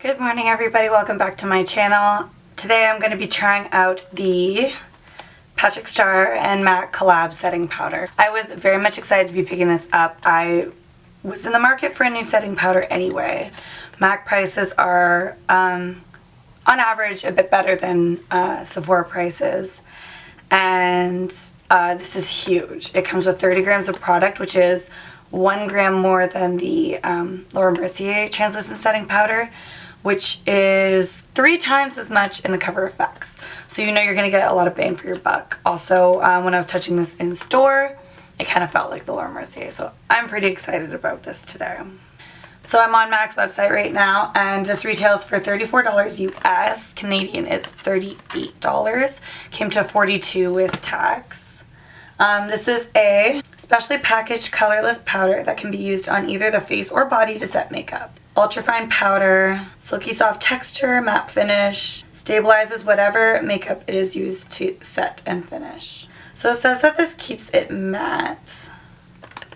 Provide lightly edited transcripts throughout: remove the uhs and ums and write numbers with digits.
Good morning everybody, welcome back to my channel. Today I'm going to be trying out the Patrick Starrr and MAC collab setting powder. I was very much excited to be picking this up. I was in the market for a new setting powder anyway. MAC prices are on average a bit better than Sephora prices, and this is huge. It comes with 30 grams of product, which is 1 gram more than the Laura Mercier translucent setting powder, which is 3 times as much in the Cover Effects. So you know you're going to get a lot of bang for your buck. Also, when I was touching this in store, it kind of felt like the Laura Mercier. So I'm pretty excited about this today. So I'm on MAC's website right now, and this retails for $34 US. Canadian is $38. Came to $42 with tax. This is a specially packaged colorless powder that can be used on either the face or body to set makeup. Ultrafine powder, silky soft texture, matte finish, stabilizes whatever makeup it is used to set and finish. So it says that this keeps it matte.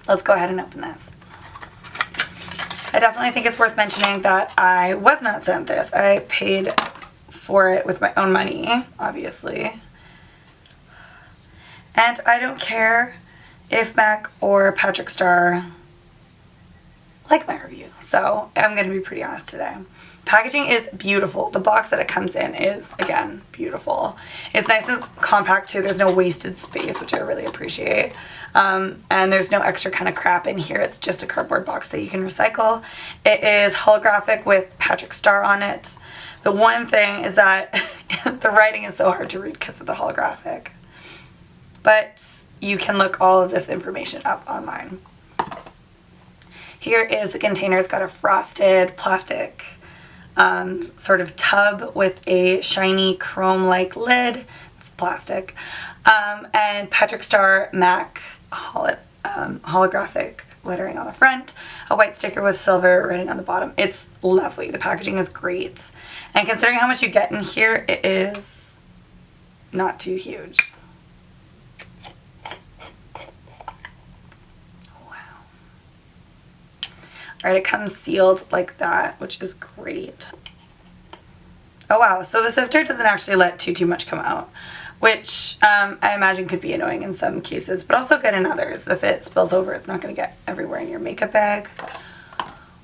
Let's go ahead and open this. I definitely think it's worth mentioning that I was not sent this. I paid for it with my own money, obviously. And I don't care if MAC or Patrick Starrr like my review. So I'm going to be pretty honest today. Packaging is beautiful. The box that it comes in is, again, beautiful. It's nice and compact too. There's no wasted space, which I really appreciate. And there's no extra kind of crap in here. It's just a cardboard box that you can recycle. It is holographic with Patrick Starrr on it. The one thing is that the writing is so hard to read because of the holographic. But you can look all of this information up online. Here is the container. It's got a frosted plastic sort of tub with a shiny chrome-like lid. It's plastic. And Patrick Starrr MAC holographic lettering on the front. A white sticker with silver writing on the bottom. It's lovely. The packaging is great. And considering how much you get in here, it is not too huge. Alright, it comes sealed like that, which is great. Oh wow, so the sifter doesn't actually let too much come out, which I imagine could be annoying in some cases, but also good in others. If it spills over, it's not going to get everywhere in your makeup bag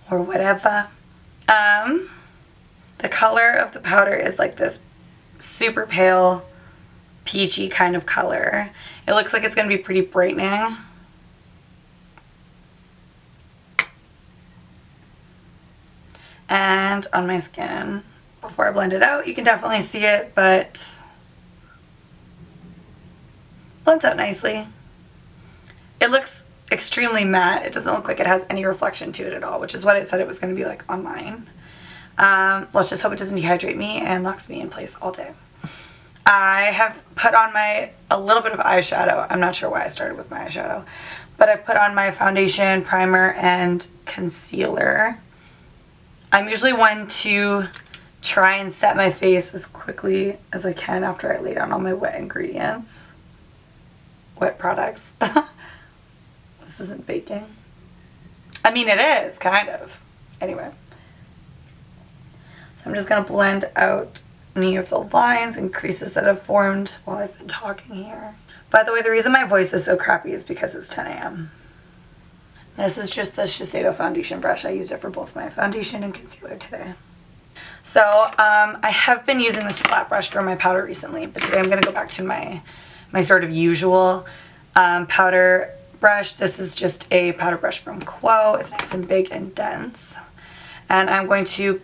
or whatever. The color of the powder is like this super pale, peachy kind of color. It looks like it's going to be pretty brightening. And on my skin, before I blend it out, you can definitely see it, but blends out nicely. It looks extremely matte. It doesn't look like it has any reflection to it at all, which is what it said it was going to be like online. Let's just hope it doesn't dehydrate me and locks me in place all day. I have put on a little bit of eyeshadow. I'm not sure why I started with my eyeshadow, but I've put on my foundation, primer, and concealer. I'm usually one to try and set my face as quickly as I can after I lay down all my wet ingredients. Wet products. This isn't baking. I mean, it is, kind of. Anyway. So I'm just going to blend out any of the lines and creases that have formed while I've been talking here. By the way, the reason my voice is so crappy is because it's 10 a.m. This is just the Shiseido foundation brush. I used it for both my foundation and concealer today. So I have been using this flat brush for my powder recently, but today I'm going to go back to my sort of usual powder brush. This is just a powder brush from Quo. It's nice and big and dense. And I'm going to,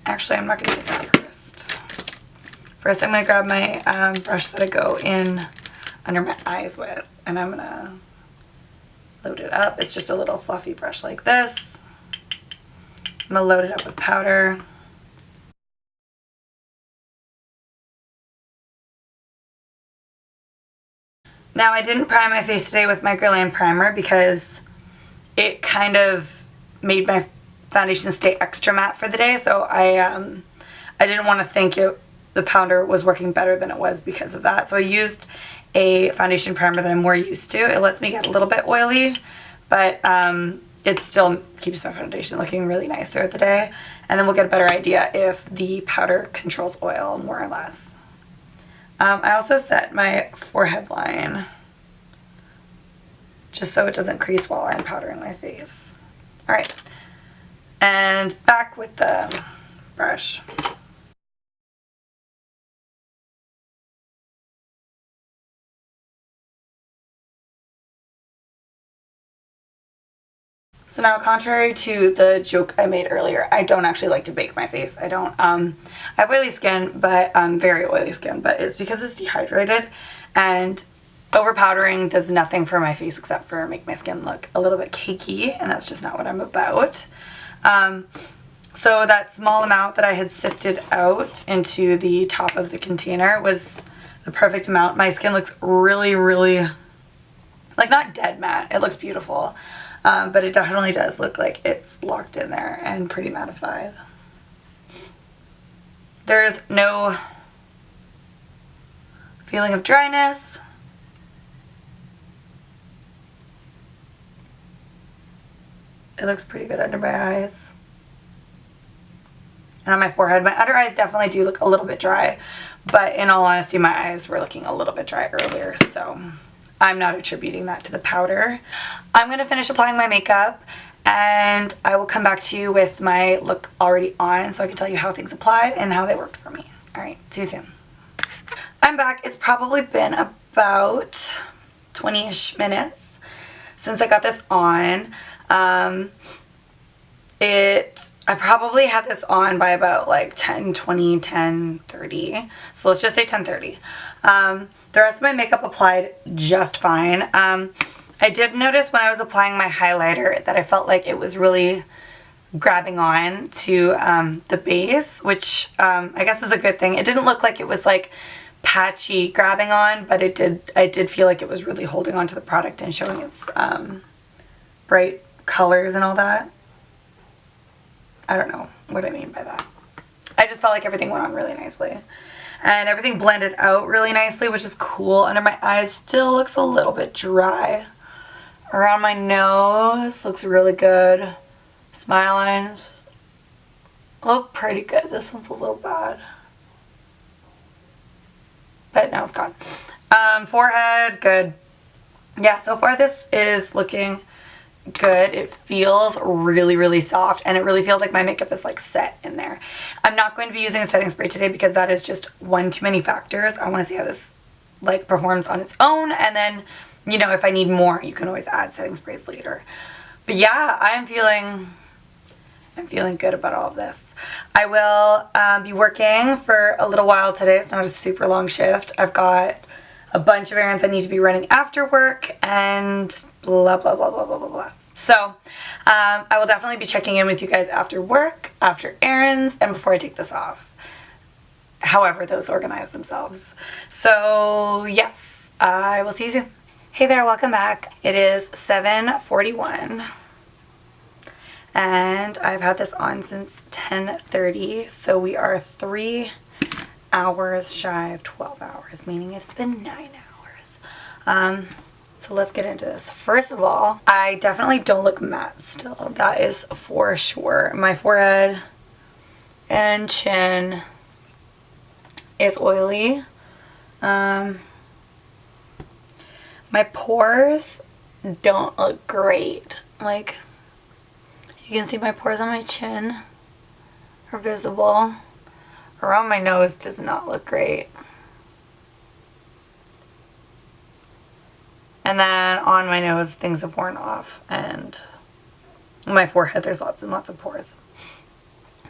actually I'm not going to use that first. First I'm going to grab my brush that I go in under my eyes with, and I'm going to load it up. It's just a little fluffy brush like this. I'm going to load it up with powder. Now I didn't prime my face today with Microland primer because it kind of made my foundation stay extra matte for the day, so I didn't want to think the powder was working better than it was because of that. So I used a foundation primer that I'm more used to. It lets me get a little bit oily, but it still keeps my foundation looking really nice throughout the day. And then we'll get a better idea if the powder controls oil more or less. I also set my forehead line just so it doesn't crease while I'm powdering my face. All right, and back with the brush. So now, contrary to the joke I made earlier, I don't actually like to bake my face. I don't, I have oily skin, but very oily skin, but it's because it's dehydrated, and overpowdering does nothing for my face except for make my skin look a little bit cakey, and that's just not what I'm about. So that small amount that I had sifted out into the top of the container was the perfect amount. My skin looks really, really, like, not dead matte. It looks beautiful. But it definitely does look like it's locked in there and pretty mattified. There's no feeling of dryness. It looks pretty good under my eyes. And on my forehead. My under eyes definitely do look a little bit dry, but in all honesty, my eyes were looking a little bit dry earlier, so I'm not attributing that to the powder. I'm going to finish applying my makeup, and I will come back to you with my look already on so I can tell you how things applied and how they worked for me. Alright, see you soon. I'm back. It's probably been about 20-ish minutes since I got this on. I probably had this on by about like 10:20, 10:30. So let's just say 10:30. The rest of my makeup applied just fine. I did notice when I was applying my highlighter that I felt like it was really grabbing on to the base, which I guess is a good thing. It didn't look like it was like patchy grabbing on, but I did feel like it was really holding on to the product and showing its bright colors and all that. I don't know what I mean by that. I just felt like everything went on really nicely. And everything blended out really nicely, which is cool. Under my eyes still looks a little bit dry. Around my nose looks really good. Smile lines look pretty good. This one's a little bad, but now it's gone. Forehead, good. Yeah, so far this is looking good. It feels really, really soft, and it really feels like my makeup is like set in there. I'm not going to be using a setting spray today because that is just one too many factors. I want to see how this like performs on its own, and then, you know, if I need more, you can always add setting sprays later. But yeah, I'm feeling good about all of this. I will be working for a little while today. It's not a super long shift. I've got a bunch of errands I need to be running after work and blah, blah, blah, blah, blah, blah, blah. So I will definitely be checking in with you guys after work, after errands, and before I take this off. However those organize themselves. So yes, I will see you soon. Hey there, welcome back. It is 7:41. And I've had this on since 10:30, so we are 3 hours shy of 12 hours, meaning it's been 9 hours. So let's get into this. First of all, I definitely don't look matte still. That is for sure. My forehead and chin is oily. My pores don't look great. Like, you can see my pores on my chin are visible. Around my nose does not look great. And then on my nose, things have worn off. And on my forehead, there's lots and lots of pores.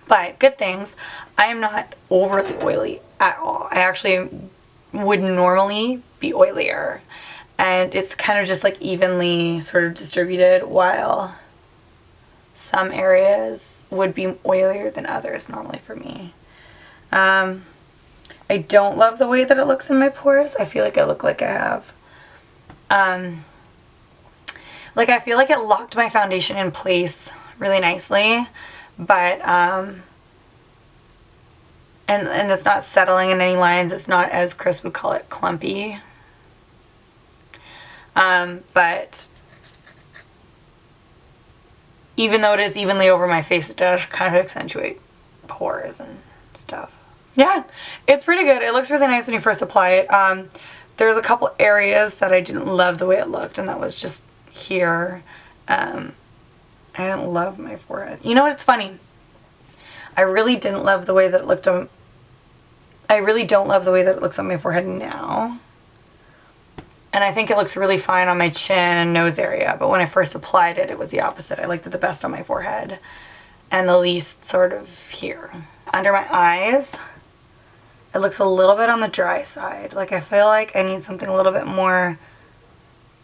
But good things, I am not overly oily at all. I actually would normally be oilier. And it's kind of just like evenly sort of distributed, while some areas would be oilier than others normally for me. I don't love the way that it looks in my pores. I feel like I look like I have, like I feel like it locked my foundation in place really nicely, but, and it's not settling in any lines. It's not, as Chris would call it, clumpy. But even though it is evenly over my face, it does kind of accentuate pores and stuff. Yeah, it's pretty good. It looks really nice when you first apply it. There's a couple areas that I didn't love the way it looked, and that was just here. I didn't love my forehead. You know what? It's funny. I really didn't love the way that it looked on... I really don't love the way that it looks on my forehead now. And I think it looks really fine on my chin and nose area, but when I first applied it, it was the opposite. I liked it the best on my forehead and the least sort of here. Under my eyes, it looks a little bit on the dry side. Like, I feel like I need something a little bit more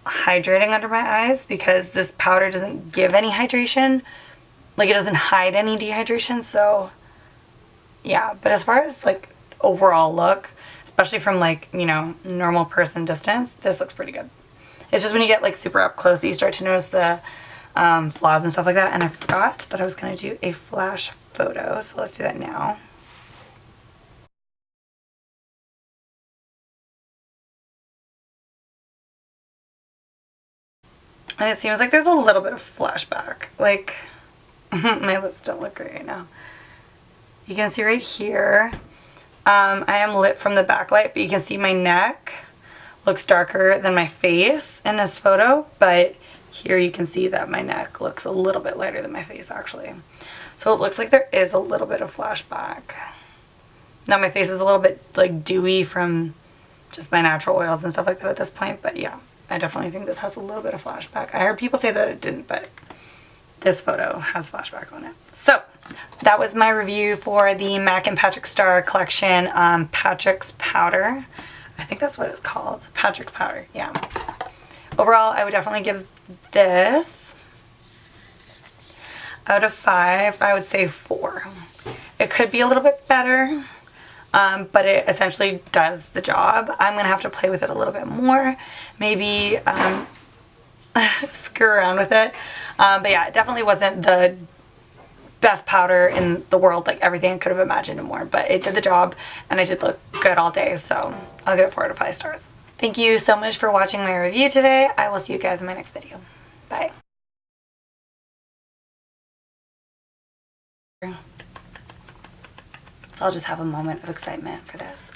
hydrating under my eyes because this powder doesn't give any hydration. Like, it doesn't hide any dehydration, so yeah. But as far as like overall look, especially from like, you know, normal person distance, this looks pretty good. It's just when you get like super up close, you start to notice the flaws and stuff like that. And I forgot that I was going to do a flash photo, so let's do that now. And it seems like there's a little bit of flashback. Like, my lips don't look great right now. You can see right here, I am lit from the backlight, but you can see my neck looks darker than my face in this photo, but here you can see that my neck looks a little bit lighter than my face actually. So it looks like there is a little bit of flashback. Now my face is a little bit like dewy from just my natural oils and stuff like that at this point, but yeah, I definitely think this has a little bit of flashback. I heard people say that it didn't, but this photo has flashback on it. So that was my review for the MAC and Patrick Starrr collection, Patrick's Powder. I think that's what it's called, Patrick's Powder, yeah. Overall, I would definitely give this, out of 5, I would say 4. It could be a little bit better, but it essentially does the job. I'm going to have to play with it a little bit more, maybe screw around with it. But yeah, it definitely wasn't the best powder in the world, like everything I could have imagined and more, but it did the job and I did look good all day, so I'll give it 4 out of 5 stars. Thank you so much for watching my review today. I will see you guys in my next video. Bye. So I'll just have a moment of excitement for this.